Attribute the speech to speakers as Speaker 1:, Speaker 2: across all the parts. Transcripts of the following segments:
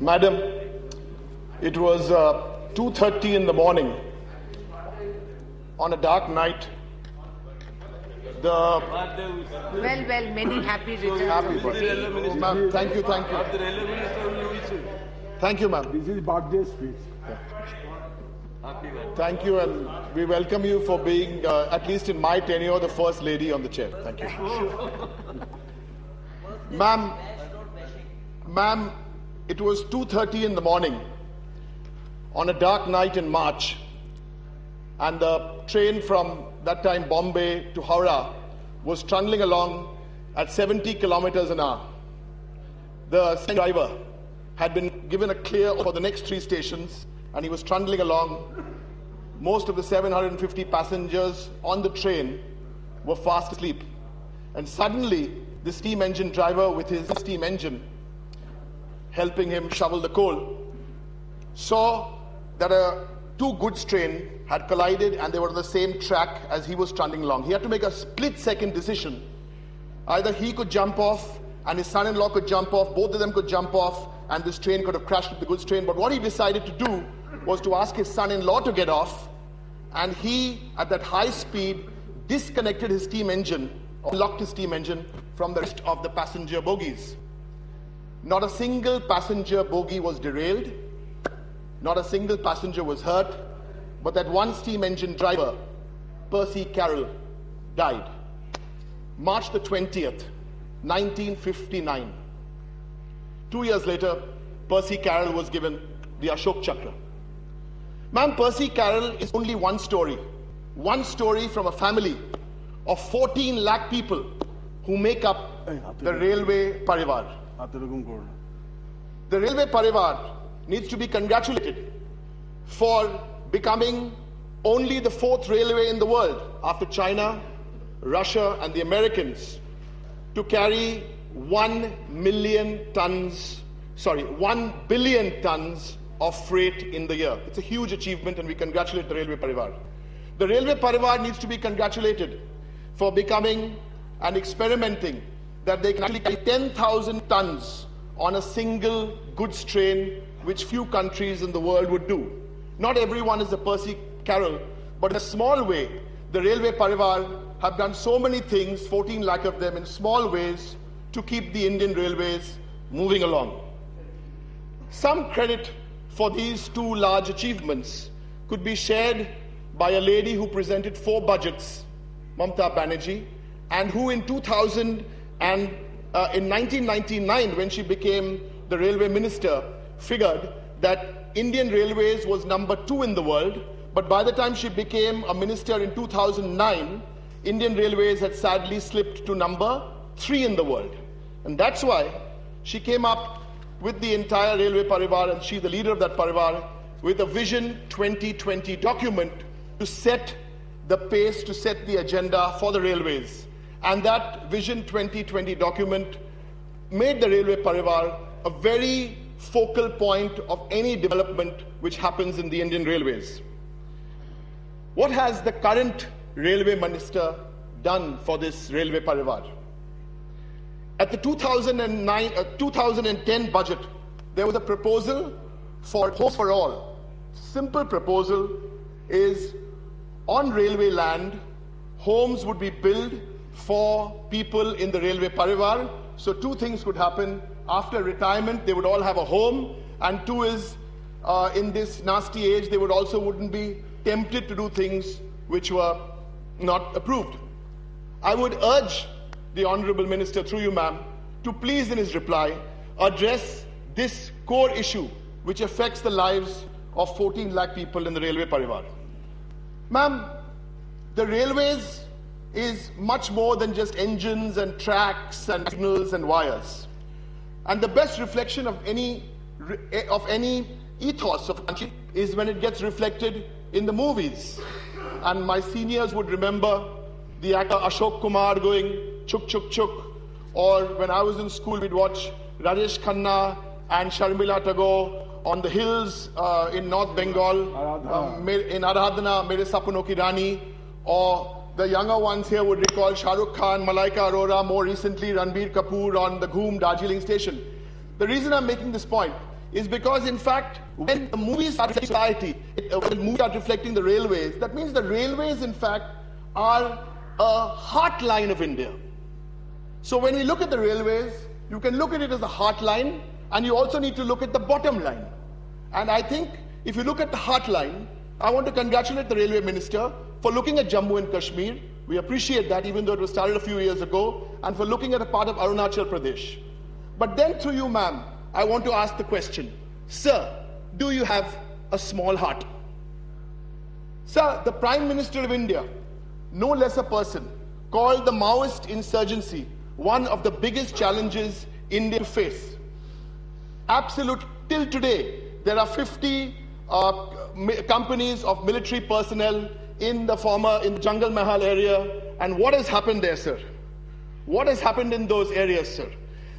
Speaker 1: Madam, it was 2:30 in the morning on a dark night.
Speaker 2: Well, many happy returns.
Speaker 1: Happy birthday. Oh, ma'am, thank you. Thank you, ma'am.
Speaker 3: This is birthday speech.
Speaker 1: Thank you, and we welcome you for being, at least in my tenure, the first lady on the chair. Thank you. Ma'am, it was 2:30 in the morning on a dark night in March, and the train from that time Bombay to Howrah was trundling along at 70 kilometers an hour. The driver had been given a clear for the next 3 stations, and he was trundling along. Most of the 750 passengers on the train were fast asleep. And suddenly, the steam engine driver, with his steam engine helping him shovel the coal, saw that a 2 goods train had collided and they were on the same track as he was trundling along. He had to make a split-second decision. Either he could jump off and his son-in-law could jump off, both of them could jump off, and this train could have crashed with the goods train. But what he decided to do was to ask his son-in-law to get off, and he, at that high speed, disconnected his steam engine, or locked his steam engine from the rest of the passenger bogies. Not a single passenger bogie was derailed, not a single passenger was hurt, but that one steam engine driver, Percy Carroll, died. March the 20th, 1959. 2 years later, Percy Carroll was given the Ashok Chakra. Ma'am, Percy Carroll is only one story from a family of 14 lakh people who make up the Railway Parivar. The Railway Parivar needs to be congratulated for becoming only the 4th railway in the world after China, Russia and the Americans to carry 1 billion tons of freight in the year. It's a huge achievement and we congratulate the Railway Parivar. The Railway Parivar needs to be congratulated for becoming and experimenting that they can actually carry 10,000 tons on a single goods train, which few countries in the world would do. Not everyone is a Percy Carroll, but in a small way, the Railway Parivar have done so many things, 14 lakh of them, in small ways to keep the Indian railways moving along. Some credit for these 2 large achievements could be shared by a lady who presented 4 budgets, Mamata Banerjee, and who in 1999, when she became the railway minister, figured that Indian Railways was number 2 in the world, but by the time she became a minister in 2009, Indian Railways had sadly slipped to number 3 in the world. And that's why she came up with the entire Railway Parivar, and she's the leader of that Parivar, with a Vision 2020 document to set the pace, to set the agenda for the railways. And that Vision 2020 document made the Railway Parivar a very focal point of any development which happens in the Indian railways. What has the current railway minister done for this Railway Parivar? At the 2010 budget, there was a proposal for Homes for All. Simple proposal is, on railway land, homes would be built for people in the Railway Parivar. So 2 things could happen. After retirement, they would all have a home, and 2 is, in this nasty age, they wouldn't be tempted to do things which were not approved. I would urge the Honorable Minister, through you, ma'am, to please in his reply address this core issue which affects the lives of 14 lakh people in the Railway Parivar. Ma'am, the railways is much more than just engines and tracks and signals and wires. And the best reflection of any ethos of a country is when it gets reflected in the movies. And my seniors would remember the actor Ashok Kumar going chuk chuk chuk, or when I was in school we'd watch Rajesh Khanna and Sharmila Tagore on the hills in North Bengal, in Aradhana, Mere Sapuno Ki Rani, or the younger ones here would recall Shah Rukh Khan, Malaika Arora, more recently Ranbir Kapoor on the Ghoom Darjeeling station. The reason I'm making this point is because, in fact, when the movies are reflecting society, when movies are reflecting the railways, that means the railways, in fact, are a heart line of India. So when we look at the railways, you can look at it as a heart line, and you also need to look at the bottom line. And I think if you look at the heart line, I want to congratulate the Railway Minister for looking at Jammu and Kashmir. We appreciate that, even though it was started a few years ago, and for looking at a part of Arunachal Pradesh. But then through you, ma'am, I want to ask the question, sir, do you have a small heart? Sir, the Prime Minister of India, no less a person, called the Maoist insurgency one of the biggest challenges India face. Absolute, till today, there are 50 companies of military personnel in the Jungle Mahal area. And what has happened there, sir? What has happened in those areas, sir?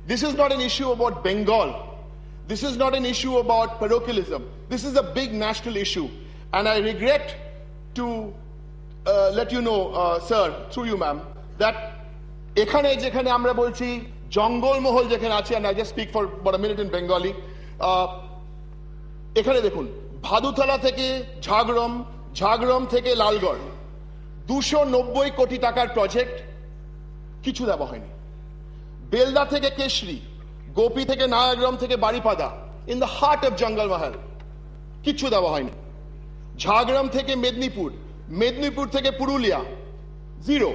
Speaker 1: This is not an issue about Bengal. This is not an issue about parochialism. This is a big national issue. And I regret to let you know, sir, through you, ma'am, that ekhane jekhane amra bolchi jongol mohol jekhane ache, and I just speak for about a minute in Bengali. এখানে দেখুন ভাদুতলা থেকে ঝাগড়ম, ঝাগড়ম থেকে লালগড় 290 কোটি টাকার project কিছু দেওয়া হয়নি। বেলদা থেকে কেশরি, গোপী থেকে নায়াগ্রাম থেকে বাড়িপাদা, ইন দ্য হার্ট অফ জঙ্গল মহল, কিছু দেওয়া হয়নি। ঝাগড়ম থেকে মেদিনীপুর, মেদিনীপুর থেকে পুরুলিয়া, জিরো।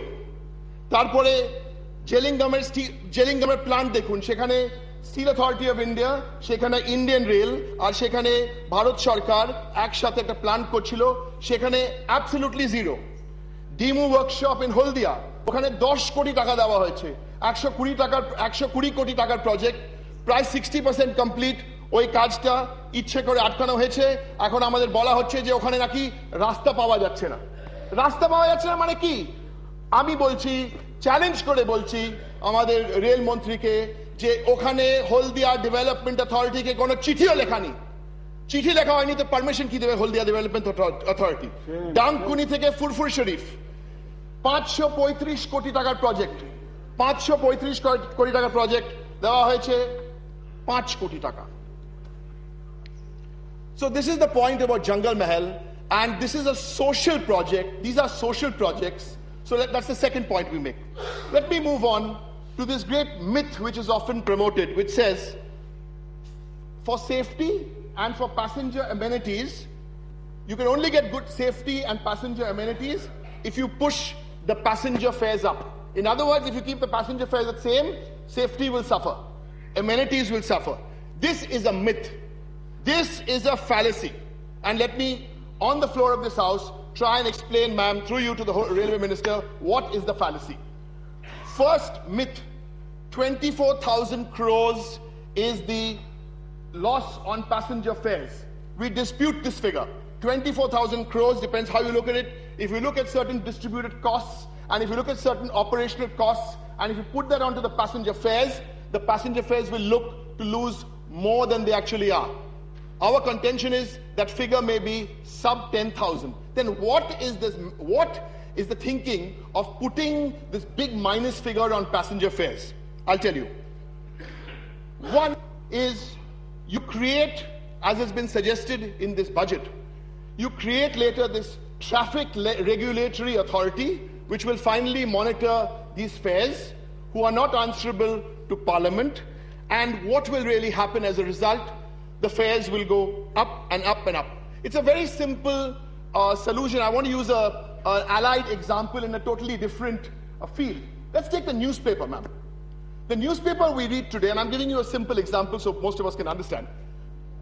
Speaker 1: তারপরে জেলিঙ্গামের প্ল্যান্ট দেখুন, সেখানে স্টিল অথরিটি অফ ইন্ডিয়া, সেখানে ইন্ডিয়ান রেল, আর সেখানে ভারত সরকার একসাথে একটা প্ল্যান্ট করছিল, সেখানে absolutely zero. DEMU workshop in Haldia, ওখানে 10 কোটি টাকা দেওয়া হয়েছে, 120 কোটি টাকার প্রজেক্ট, প্রায় 60% কমপ্লিট। ওই কাজটা ইচ্ছে করে আটকানো হয়েছে। এখন আমাদের বলা হচ্ছে যে ওখানে নাকি রাস্তা পাওয়া যাচ্ছে না। রাস্তা পাওয়া যাচ্ছে না মানে কি? আমি বলছি, চ্যালেঞ্জ করে বলছি আমাদের রেল মন্ত্রীকে, যে ওখানে হলদিয়া ডেভেলপমেন্ট অথরিটিকে কোনো চিঠিও লেখা নেই। চিঠি লেখা হয়নি তো পারমিশন কি দেবে হলদিয়া ডেভেলপমেন্ট অথরিটি? ডাংকুনি থেকে ফুরফুর শরীফ 535 কোটি টাকার প্রজেক্ট, 535 কোটি টাকার প্রজেক্ট দেওয়া হয়েছে 5 কোটি টাকা। So this is the point about Jungle Mahal, and this is a social project. These are social projects. So that's the second point we make. Let me move on to this great myth which is often promoted, which says, for safety and for passenger amenities, you can only get good safety and passenger amenities if you push the passenger fares up. In other words, if you keep the passenger fares the same, safety will suffer, amenities will suffer. This is a myth. This is a fallacy. And let me, on the floor of this house, try and explain, ma'am, through you to the Railway Minister, what is the fallacy. First myth, 24,000 crores is the loss on passenger fares. We dispute this figure. 24,000 crores, depends how you look at it. If you look at certain distributed costs, and if you look at certain operational costs, and if you put that onto the passenger fares will look to lose more than they actually are. Our contention is that figure may be sub 10,000. Then what is the thinking of putting this big minus figure on passenger fares? I'll tell you. One is, you create, as has been suggested in this budget, you create later this traffic regulatory authority which will finally monitor these fares, who are not answerable to Parliament. And what will really happen as a result? The fares will go up and up and up. It's a very simple solution. I want to use an allied example in a totally different field. Let's take the newspaper, ma'am. The newspaper we read today, and I'm giving you a simple example so most of us can understand.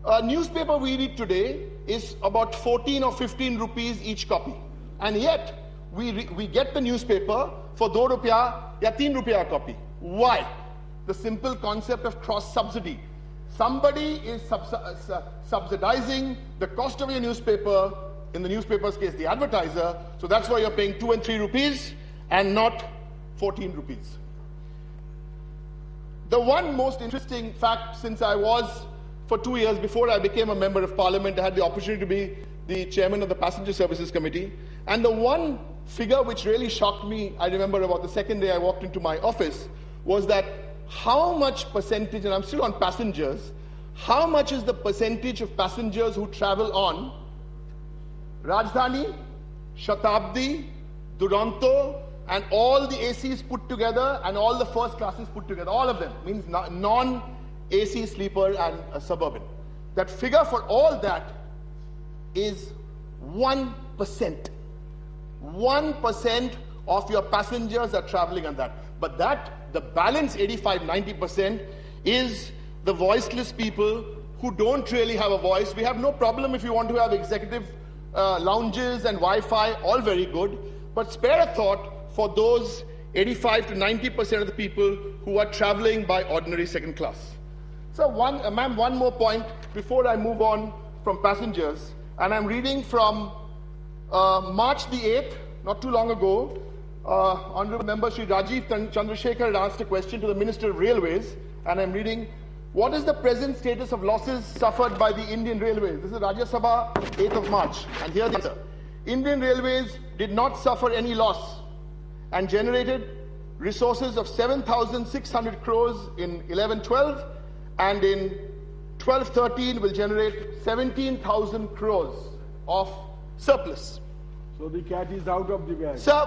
Speaker 1: A newspaper we read today is about 14 or 15 rupees each copy. And yet, we get the newspaper for 2 rupiah or 3 rupiah a copy. Why? The simple concept of cross-subsidy. Somebody is subsidizing the cost of your newspaper, in the newspaper's case, the advertiser, so that's why you're paying 2 and 3 rupees and not 14 rupees. The one most interesting fact, since I was, for 2 years before I became a member of Parliament, I had the opportunity to be the chairman of the Passenger Services Committee, and the one figure which really shocked me, I remember about the second day I walked into my office, was that how much percentage, and I'm still on passengers, how much is the percentage of passengers who travel on Rajdhani, Shatabdi, Duronto, and all the ACs put together and all the first classes put together, all of them, means non-AC sleeper and suburban. That figure for all that is 1%. 1% of your passengers are traveling on that. But the balance 85-90% is the voiceless people who don't really have a voice. We have no problem if you want to have executive lounges and Wi-Fi, all very good. But spare a thought for those 85-90% of the people who are traveling by ordinary second class. So ma'am, one more point before I move on from passengers. And I'm reading from March the 8th, not too long ago. Honorable Member Shri Rajiv Chandrasekhar had asked a question to the Minister of Railways. And I'm reading, what is the present status of losses suffered by the Indian Railways? This is Rajya Sabha, 8th of March. And here's the answer. Indian Railways did not suffer any loss and generated resources of 7,600 crores in 11-12, and in 12-13 will generate 17,000 crores of surplus.
Speaker 3: So the cat is out of the bag.
Speaker 1: Sir,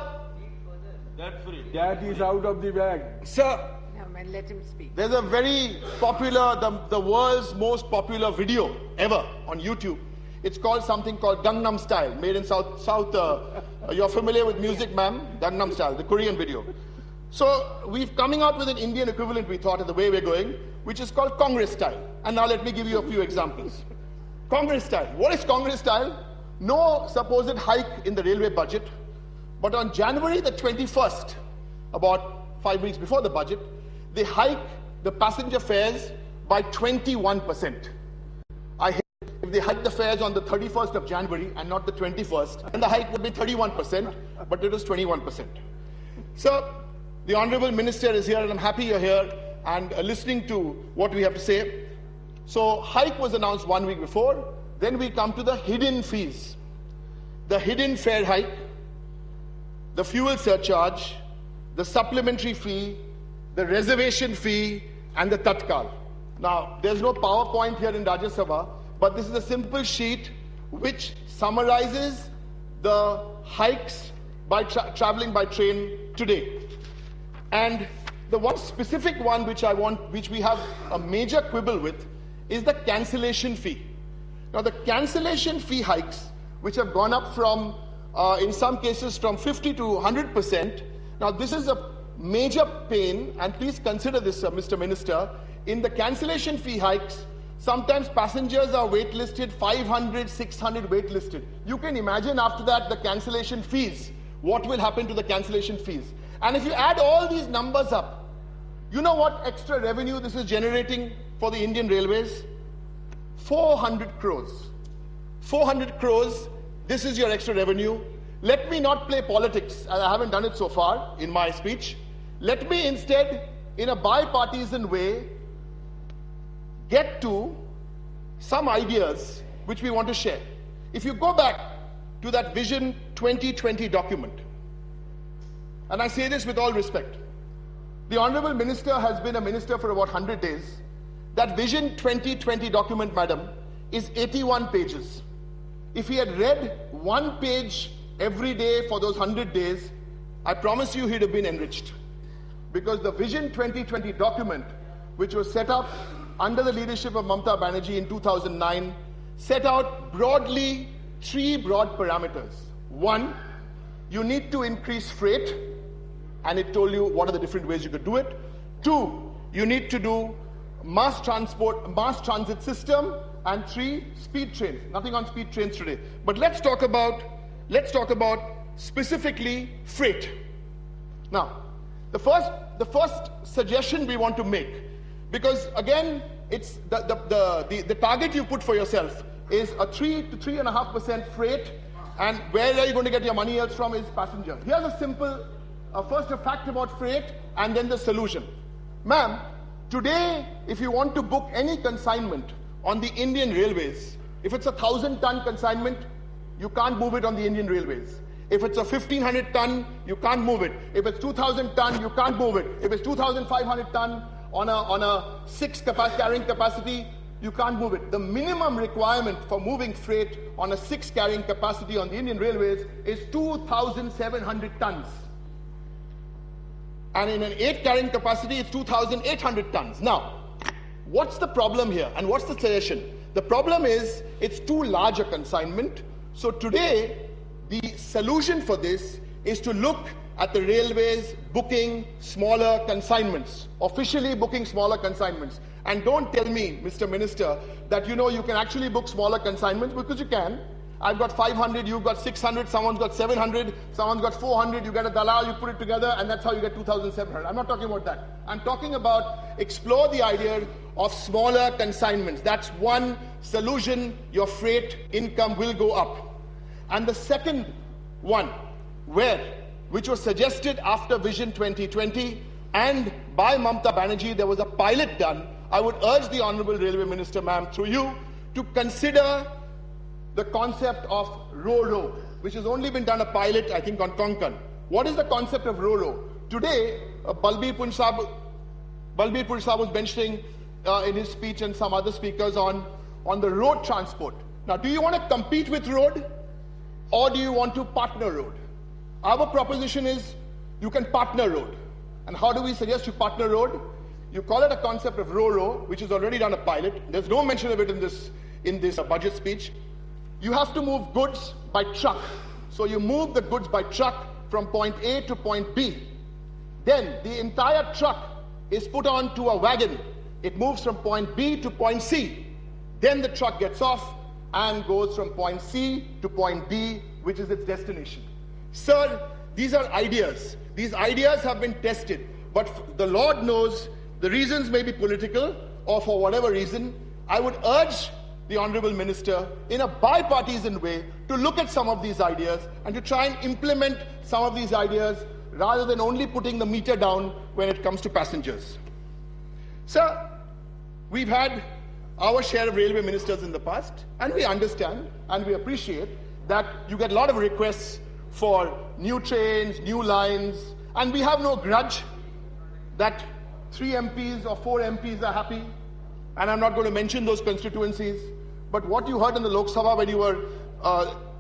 Speaker 3: That's free. Cat is out of the bag.
Speaker 1: Sir,
Speaker 2: No, man, let him speak.
Speaker 1: there's a very popular, the world's most popular video ever on YouTube. It's called something called Gangnam Style, made in South. You're familiar with music, ma'am? Gangnam Style, the Korean video. So we've coming out with an Indian equivalent, we thought, of the way we're going, which is called Congress Style. And now let me give you a few examples. Congress Style. What is Congress Style? No supposed hike in the railway budget, but on January the 21st, about 5 weeks before the budget, they hike the passenger fares by 21%. If they hike the fares on the 31st of January and not the 21st, then the hike would be 31%, but it was 21%. So, the Honorable Minister is here, and I'm happy you're here and listening to what we have to say. So, hike was announced 1 week before. Then we come to the hidden fees. The hidden fare hike, the fuel surcharge, the supplementary fee, the reservation fee, and the tatkal. Now, there's no PowerPoint here in Rajya Sabha, but this is a simple sheet which summarizes the hikes by traveling by train today. And the one specific one which we have a major quibble with, is the cancellation fee. Now, the cancellation fee hikes, which have gone up from, in some cases, from 50 to 100%. Now, this is a major pain, and please consider this, Mr. Minister. In the cancellation fee hikes, sometimes passengers are waitlisted, 500, 600 waitlisted. You can imagine after that the cancellation fees, what will happen to the cancellation fees. And if you add all these numbers up, you know what extra revenue this is generating for the Indian Railways? 400 crores. 400 crores, this is your extra revenue. Let me not play politics, and I haven't done it so far in my speech. Let me instead, in a bipartisan way, get to some ideas which we want to share. If you go back to that Vision 2020 document, and I say this with all respect, the Honorable Minister has been a minister for about 100 days. That Vision 2020 document, madam, is 81 pages. If he had read one page every day for those 100 days, I promise you he'd have been enriched. Because the Vision 2020 document, which was set up under the leadership of Mamata Banerjee in 2009, set out broadly 3 broad parameters. 1, you need to increase freight, and it told you what are the different ways you could do it. 2, you need to do mass transit system, and 3, speed trains. Nothing on speed trains today. But let's talk about specifically freight. Now, the first suggestion we want to make, because again, it's the target you put for yourself is a 3 to 3.5% freight, and where are you going to get your money else from is passenger. Here's a simple, first a fact about freight, and then the solution. Ma'am, today, if you want to book any consignment on the Indian Railways, if it's a 1,000-ton consignment, you can't move it on the Indian Railways. If it's a 1,500 ton, you can't move it. If it's 2,000 ton, you can't move it. If it's 2,500 ton on a 6 carrying capacity, you can't move it. The minimum requirement for moving freight on a 6 carrying capacity on the Indian Railways is 2,700 tons. And in an 8 carrying capacity, it's 2,800 tons. Now, what's the problem here? And what's the suggestion? The problem is it's too large a consignment. So today, the solution for this is to look at the railways booking smaller consignments, officially booking smaller consignments. And don't tell me, Mr. Minister, that you can actually book smaller consignments, because you can. I've got 500, you've got 600, someone's got 700, someone's got 400, you get a dalal, you put it together, and that's how you get 2,700. I'm not talking about that. I'm talking about explore the idea of smaller consignments. That's one solution. Your freight income will go up. And the second one, which was suggested after Vision 2020 and by Mamata Banerjee, there was a pilot done. I would urge the Honorable Railway Minister, ma'am, through you, to consider the concept of Ro-Ro, which has only been done a pilot, I think, on Konkan. What is the concept of Ro-Ro? Today, Balbir Sahib was mentioning in his speech, and some other speakers, on the road transport. Now, do you want to compete with road, or do you want to partner road? Our proposition is you can partner road. And how do we suggest you partner road? You call it a concept of Ro-Ro, which is already done a pilot. There's no mention of it in this budget speech. You have to move goods by truck. So you move the goods by truck from point A to point B. Then the entire truck is put onto a wagon. It moves from point B to point C. Then the truck gets off and goes from point C to point D, which is its destination. Sir, these are ideas. These ideas have been tested. But the Lord knows the reasons may be political, or for whatever reason. I would urge the Honourable Minister, in a bipartisan way, to look at some of these ideas and to try and implement some of these ideas rather than only putting the meter down when it comes to passengers. Sir, we've had our share of railway ministers in the past, and we understand and we appreciate that you get a lot of requests for new trains, new lines, and we have no grudge that 3 MPs or 4 MPs are happy, and I'm not going to mention those constituencies. But what you heard in the Lok Sabha when you were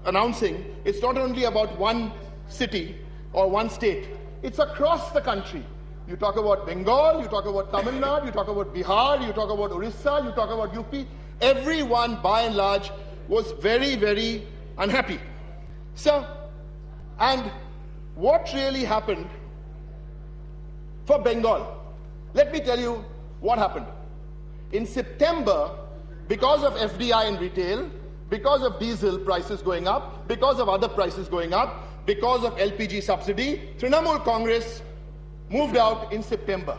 Speaker 1: announcing, it's not only about one city or one state, it's across the country. You talk about Bengal, you talk about Tamil Nadu, you talk about Bihar, you talk about Orissa, you talk about UP. Everyone, by and large, was very, very unhappy. Sir, and what really happened for Bengal? Let me tell you what happened. In September, because of FDI in retail, because of diesel prices going up, because of other prices going up, because of LPG subsidy, Trinamool Congress moved out in September.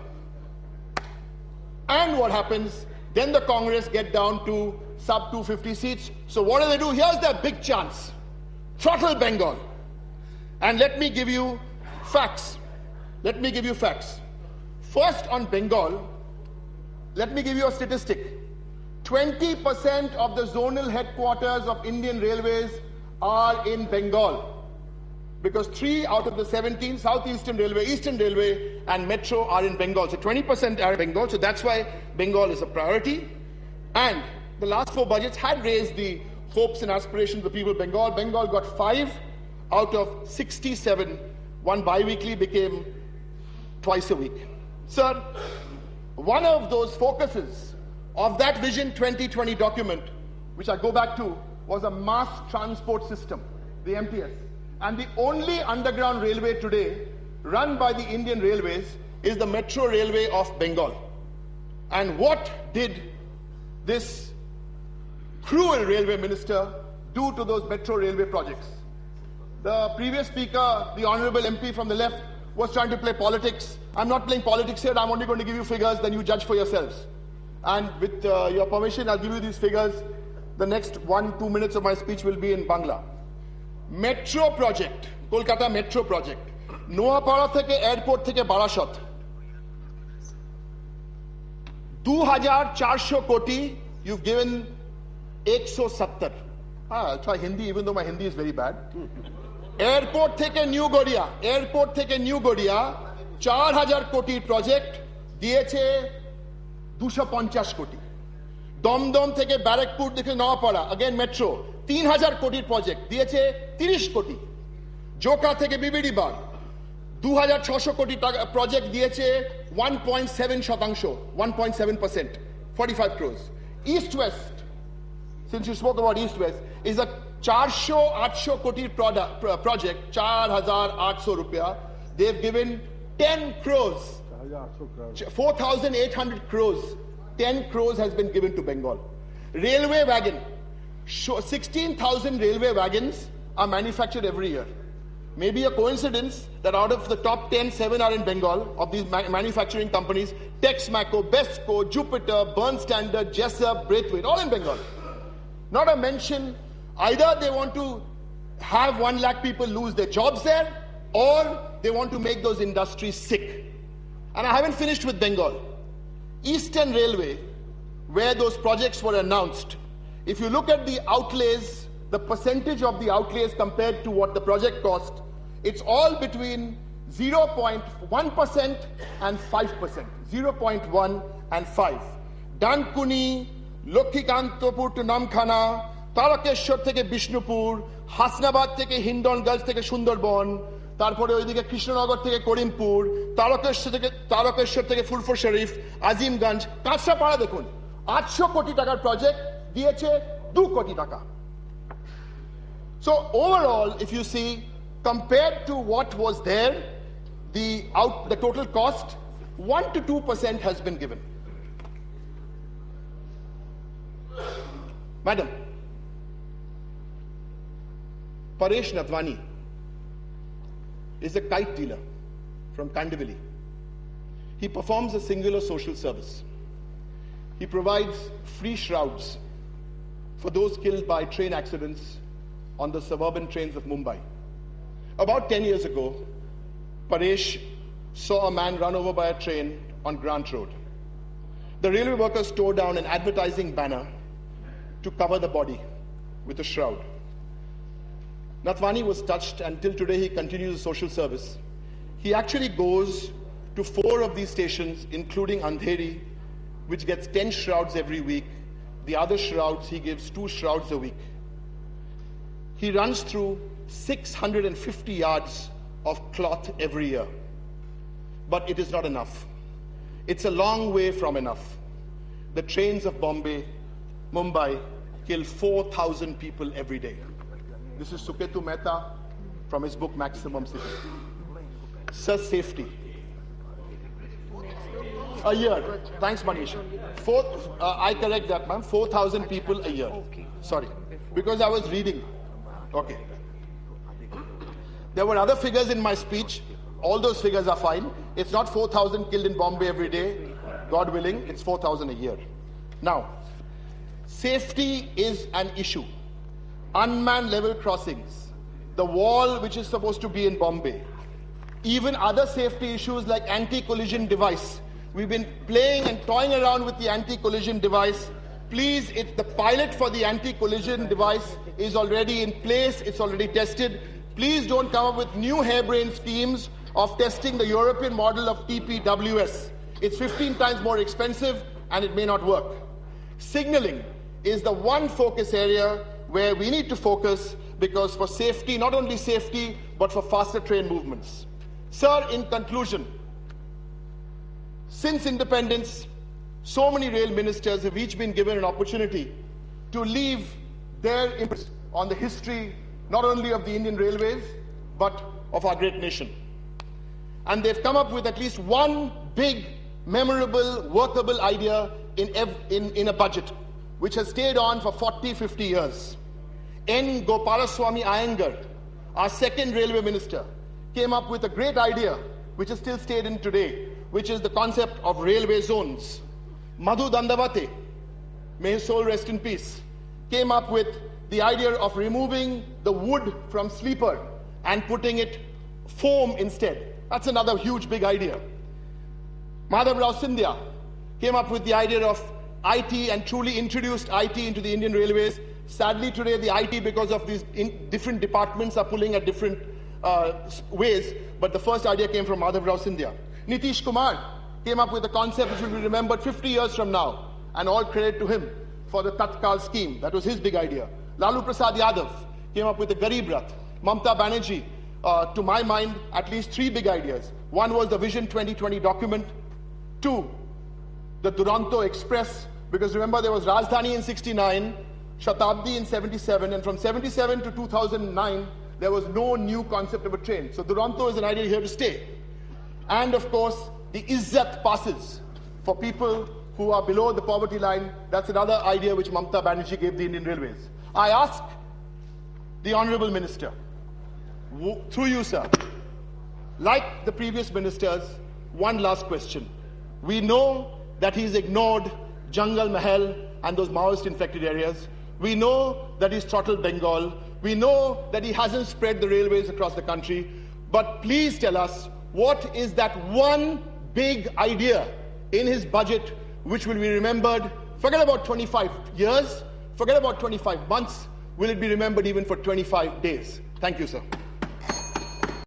Speaker 1: And what happens? Then the Congress get down to sub 250 seats. So what do? Here's their big chance. Throttle Bengal. And let me give you facts. First, on Bengal, let me give you a statistic. 20% of the zonal headquarters of Indian Railways are in Bengal. Because 3 out of the 17, Southeastern Railway, Eastern Railway, and Metro are in Bengal. So 20% are in Bengal. So that's why Bengal is a priority. And the last 4 budgets had raised the hopes and aspirations of the people of Bengal. Bengal got 5 out of 67. One bi-weekly became twice a week. Sir, one of those focuses of that Vision 2020 document, which I go back to, was a mass transport system, the MTS. And the only underground railway today run by the Indian Railways is the Metro Railway of Bengal. And what did this cruel railway minister do to those Metro Railway projects? The previous speaker, the Honourable MP from the left, was trying to play politics. I'm not playing politics here. I'm only going to give you figures, then you judge for yourselves. And with your permission, I'll give you these figures. The next 1-2 minutes of my speech will be in Bangla. Metro project, Kolkata Metro project. Noapara theke airport theke Barashat. 2,400 koti, you've given 170. I'll try Hindi, even though my Hindi is very bad. Airport theke New Godia, 4,000 koti project, diyeche 250 koti. Dumdum থেকে ব্যারাকপুর থেকে Nowapara, again metro, 3000 কোটির project দিয়েছে 30 কোটি। জোকা থেকে বিবিডি bug 2600 কোটি টাকা project দিয়েছে 1.7%, 1.7%, 45 crores. East West, since you spoke about East West, is a 400-800 koti project, 4,800 rupiya. They've given 10 crores, 4,800 crores. 10 crores has been given to Bengal. Railway wagon, 16,000 railway wagons are manufactured every year. Maybe a coincidence that out of the top 10, 7 are in Bengal, of these manufacturing companies, Texmaco, Bestco, Jupiter, Burn Standard, Jessup, Braithwaite, all in Bengal. Not a mention, either they want to have 1 lakh people lose their jobs there, or they want to make those industries sick. And I haven't finished with Bengal. Eastern Railway, where those projects were announced, if you look at the outlays, the percentage of the outlays compared to what the project cost, it's all between 0.1% and 5%, 0.1 and 5. Dankuni, Lokhikantopur to Namkhana, Tarakeshwar থেকে বিষ্ণুপুর, হাসনাবাদ থেকে Hindon girls থেকে সুন্দরবন, তারপরে ওইদিকে কৃষ্ণনগর থেকে করিমপুর, তারকেশ্বর থেকে ফুলপুর শরীফ, আজিমগঞ্জ, কাঁচরাপাড়া দেখুন 800 কোটি টাকার প্রজেক্ট দিয়েছে 2 কোটি টাকা। So overall, if you see, compared to what was there, the total cost, 1 to 2% has been given. Madam, Paresh Nathwani is a kite dealer from Kandivali. He performs a singular social service. He provides free shrouds for those killed by train accidents on the suburban trains of Mumbai. About 10 years ago, Paresh saw a man run over by a train on Grant Road. The railway workers tore down an advertising banner to cover the body with a shroud. Nathwani was touched, and till today he continues social service. He actually goes to 4 of these stations, including Andheri, which gets 10 shrouds every week. The other shrouds, he gives 2 shrouds a week. He runs through 650 yards of cloth every year. But it is not enough. It's a long way from enough. The trains of Bombay, Mumbai, kill 4,000 people every day. This is Suketu Mehta from his book Maximum City. Sir, safety. A year. Thanks, Manish. I correct that, ma'am. 4,000 people a year. Sorry. Because I was reading. Okay. There were other figures in my speech. All those figures are fine. It's not 4,000 killed in Bombay every day. God willing, it's 4,000 a year. Now, safety is an issue. Unmanned level crossings, the wall which is supposed to be in Bombay, even other safety issues like anti-collision device. We've been playing and toying around with the anti-collision device. Please, the pilot for the anti-collision device is already in place, it's already tested. Please don't come up with new harebrained schemes of testing the European model of TPWS. It's 15 times more expensive and it may not work. Signaling is the one focus area where we need to focus, because for safety, not only safety, but for faster train movements. Sir, in conclusion, since independence, so many rail ministers have each been given an opportunity to leave their imprint on the history, not only of the Indian Railways, but of our great nation. And they've come up with at least one big, memorable, workable idea in a budget, which has stayed on for 40, 50 years. N. Gopalaswamy Iyengar, our second railway minister, came up with a great idea, which has still stayed in today, which is the concept of railway zones. Madhu Dandavate, may his soul rest in peace, came up with the idea of removing the wood from sleeper and putting it foam instead. That's another huge, big idea. Madhav Rao Scindia came up with the idea of IT and truly introduced IT into the Indian Railways. Sadly, today, the IT, because of these different departments, are pulling at different ways. But the first idea came from Madhav Rao Scindia. Nitish Kumar came up with a concept which will be remembered 50 years from now, and all credit to him, for the Tatkal scheme. That was his big idea. Lalu Prasad Yadav came up with the Garib Rath. Mamta Banerjee, to my mind, at least 3 big ideas. One was the Vision 2020 document. 2, the Duronto Express, because remember there was Rajdhani in 69, Shatabdi in 77, and from 77 to 2009, there was no new concept of a train. So Duronto is an idea here to stay. And of course, the Izzat passes for people who are below the poverty line. That's another idea which Mamta Banerjee gave the Indian Railways. I ask the Honorable Minister, through you, sir, like the previous ministers, one last question. We know that he's ignored Jungle Mahal and those Maoist-infected areas. We know that he's throttled Bengal. We know that he hasn't spread the railways across the country. But please tell us, what is that one big idea in his budget which will be remembered? Forget about 25 years, forget about 25 months. Will it be remembered even for 25 days? Thank you, sir.